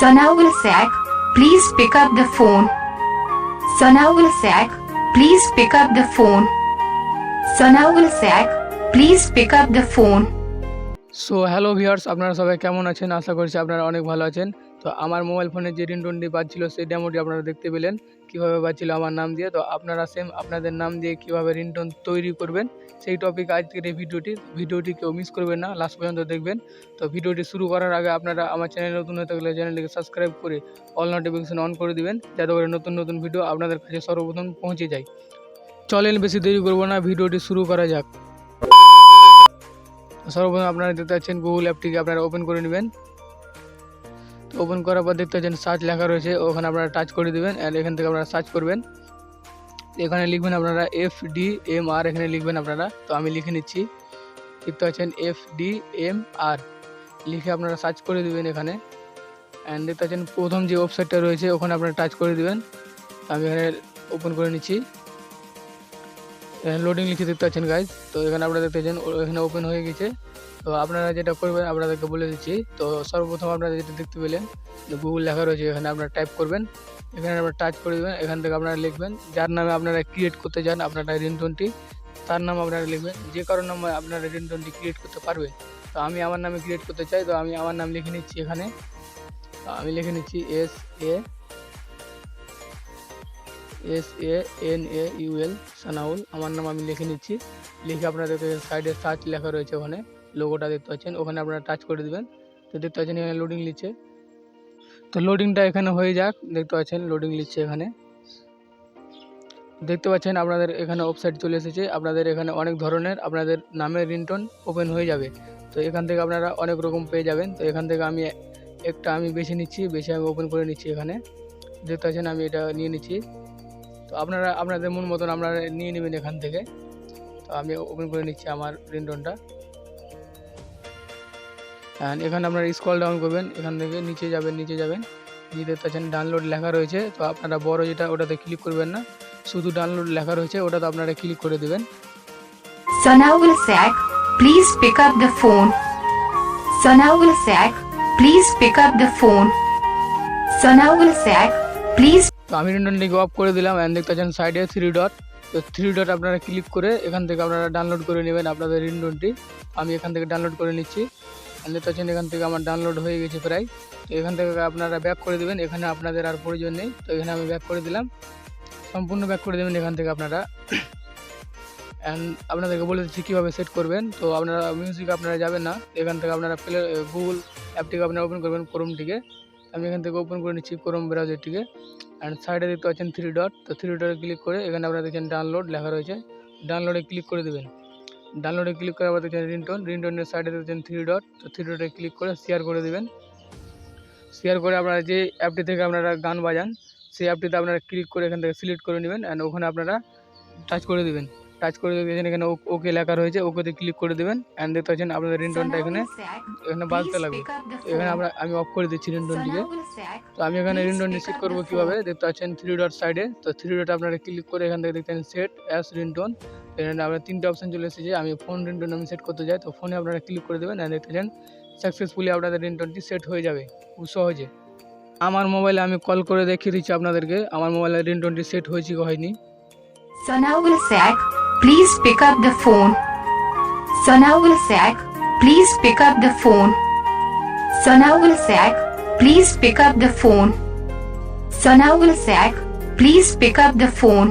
Sanawul Sak, please pick up the phone. Sanawul Sak, please pick up the phone. Sanawul Sak, please pick up the phone. So hello viewers, আপনারা সবাই কেমন আছেন? আশা করছি আপনারা অনেক ভালো আছেন। তো আমার মোবাইল ফোনে যে রিংটোনটি বাজছিল সেই ডেমোটি আপনারা দেখতে পেলেন কীভাবে বাজছিল আমার নাম দিয়ে। তো আপনারা সেম আপনাদের নাম দিয়ে কীভাবে রিংটোন তৈরি করবেন সেই টপিক আজকের এই ভিডিওটি কেউ মিস করবেন না, লাস্ট পর্যন্ত দেখবেন। তো ভিডিওটি শুরু করার আগে আপনারা আমার চ্যানেল নতুন হয়ে থাকলে চ্যানেলটিকে সাবস্ক্রাইব করে অল নোটিফিকেশন অন করে দিবেন, যাতে করে নতুন নতুন ভিডিও আপনাদের কাছে সর্বপ্রথম পৌঁছে যায়। চলেন বেশি দেরি করবো না, ভিডিওটি শুরু করা যাক। সর্বপ্রথম আপনারা দেখতে পাচ্ছেন গুগল অ্যাপটিকে আপনারা ওপেন করে নেবেন। তো ওপেন করার পর দেখতে পাচ্ছেন সার্চ লেখা রয়েছে, ওখানে আপনারা টাচ করে দেবেন অ্যান্ড এখান থেকে আপনারা সার্চ করবেন। এখানে লিখবেন আপনারা FDMR, এখানে লিখবেন আপনারা। তো আমি লিখে নিচ্ছি, দেখতে পাচ্ছেন FDMR লিখে আপনারা সার্চ করে দেবেন এখানে। অ্যান্ড দেখতে পাচ্ছেন প্রথম যে ওয়েবসাইটটা রয়েছে ওখানে আপনারা টাচ করে দেবেন। আমি এখানে ওপেন করে নিচ্ছি, লোডিং লিখে দেখতে পাচ্ছেন গাইজ। তো এখানে আপনারা দেখতে পাচ্ছেন এখানে ওপেন হয়ে গেছে। তো আপনারা যেটা করবেন আপনাদেরকে বলে দিচ্ছি। তো সর্বপ্রথম আপনারা যেটা দেখতে পেলেন গুগল লেখা রয়েছে, এখানে আপনারা টাইপ করবেন, এখানে আপনারা টাচ করে দেবেন। এখান থেকে আপনারা লিখবেন যার নামে আপনারা ক্রিয়েট করতে চান আপনারা রিংটোনটি, তার নাম আপনারা লিখবেন। যে কারোর নামে আপনারা রিংটোনটি ক্রিয়েট করতে পারবেন। তো আমি আমার নামে ক্রিয়েট করতে চাই, তো আমি আমার নাম লিখে নিচ্ছি এখানে। আমি লিখে নিচ্ছি SANAUL, সানাউল আমার নাম আমি লিখে নিচ্ছি। লিখে আপনারা দেখতে সাইডে সার্চ লেখা রয়েছে, ওখানে লোগোটা দেখতে পাচ্ছেন, ওখানে আপনারা টাচ করে দেবেন। তো দেখতে পাচ্ছেন এখানে লোডিং নিচ্ছে। তো লোডিংটা এখানে হয়ে যাক, দেখতে পাচ্ছেন লোডিং নিচ্ছে এখানে। দেখতে পাচ্ছেন আপনাদের এখানে ওয়েবসাইট চলে এসেছে। আপনাদের এখানে অনেক ধরনের আপনাদের নামের রিংটোন ওপেন হয়ে যাবে। তো এখান থেকে আপনারা অনেক রকম পেয়ে যাবেন। তো এখান থেকে আমি আমি বেছে নিচ্ছি, আমি ওপেন করে নিচ্ছি এখানে। দেখতে পাচ্ছেন আমি এটা নিয়ে নিচ্ছি। তো আপনারা আপনাদের মন মতন আপনারা নিয়ে নেবেন এখান থেকে। তো আমি ওপেন করে নিচ্ছি আমার রিংটোনটা। অ্যান্ড এখানে আপনারা স্ক্রল ডাউন করবেন, এখান থেকে নিচে যাবেন, নিচে দেখতে পাচ্ছেন ডাউনলোড লেখা রয়েছে। তো আপনারা বড় যেটা ওটাতে ক্লিক করবেন না, শুধু ডাউনলোড লেখা রয়েছে ওটাতে আপনারা ক্লিক করে দেবেন। Sanawul Sak, please pick up the phone. Sanawul Sak, please pick up the phone. Sanawul Sak, please. তো আমি রিংটোনটিকে অফ করে দিলাম। অ্যান্ড দেখতে পাচ্ছেন সাইডে 3 ডট। তো 3 ডট আপনারা ক্লিক করে এখান থেকে আপনারা ডাউনলোড করে নেবেন আপনাদের রিংটোনটি। আমি এখান থেকে ডাউনলোড করে নিচ্ছি। দেখতে পাচ্ছেন এখান থেকে আমার ডাউনলোড হয়ে গেছে প্রায়। তো এখান থেকে আপনারা ব্যাক করে দেবেন, এখানে আপনাদের আর প্রয়োজন নেই। তো এখানে আমি ব্যাক করে দিলাম, সম্পূর্ণ ব্যাক করে দেবেন এখান থেকে আপনারা। অ্যান্ড আপনাদেরকে বলে দিচ্ছি কীভাবে সেট করবেন। তো আপনারা মিউজিক আপনারা যাবেন না, এখান থেকে আপনারা গুগল অ্যাপটিকে আপনারা ওপেন করবেন, ক্রোমটিকে। আমি এখান থেকে ওপেন করে নিচ্ছি ক্রোম ব্রাউজারটিকে। অ্যান্ড সাইডে দেখতে পাচ্ছেন 3 ডট। তো 3 ডটে ক্লিক করে এখানে আপনারা দেখছেন ডাউনলোড লেখা রয়েছে, ডাউনলোডে ক্লিক করে দেবেন। ডাউনলোডে ক্লিক করার পর দেখছেন রিংটোনের সাইডে দেখছেন 3 ডট। তো 3 ডটে ক্লিক করে শেয়ার করে দেবেন। শেয়ার করে আপনারা যে অ্যাপটি থেকে আপনারা গান বাজান সেই অ্যাপটিতে আপনারা ক্লিক করে এখান থেকে সিলেক্ট করে নেবেন। অ্যান্ড ওখানে আপনারা টাচ করে দেবেন। টাচ করে দেখেছেন এখানে ওকে লেখা রয়েছে, ওকেতে ক্লিক করে দেবেন। অ্যান্ড দেখতে পাচ্ছেন আপনাদের রিংটোনটা এখানে বাজতে লাগবে। তো এখানে আমি অফ করে দিচ্ছি রিংটোনটিকে। তো আমি এখানে রিংটোনটি সেট করবো কীভাবে, দেখতে পাচ্ছেন 3 ডট সাইডে। তো 3 ডট আপনারা ক্লিক করে এখান থেকে দেখতেন সেট অ্যাস রিংটোন। এখানে আপনার 3টে অপশান চলে এসেছে। আমি ফোন রিংটোন আমি সেট করতে চাই, তো ফোনে আপনারা ক্লিক করে দেবেন। অ্যান্ড দেখতে পাচ্ছেন সাকসেসফুলি আপনাদের রিংটোনটি সেট হয়ে যাবে খুব সহজে। আমার মোবাইলে আমি কল করে দেখিয়ে দিচ্ছি আপনাদেরকে আমার মোবাইলে রিংটোনটি সেট হয়েছে কি হয়নি। Sanawul Sak, please pick up the phone. Sanawul Sak, please pick up the phone. Sanawul Sak, please pick up the phone. Sanawul Sak, please pick up the phone.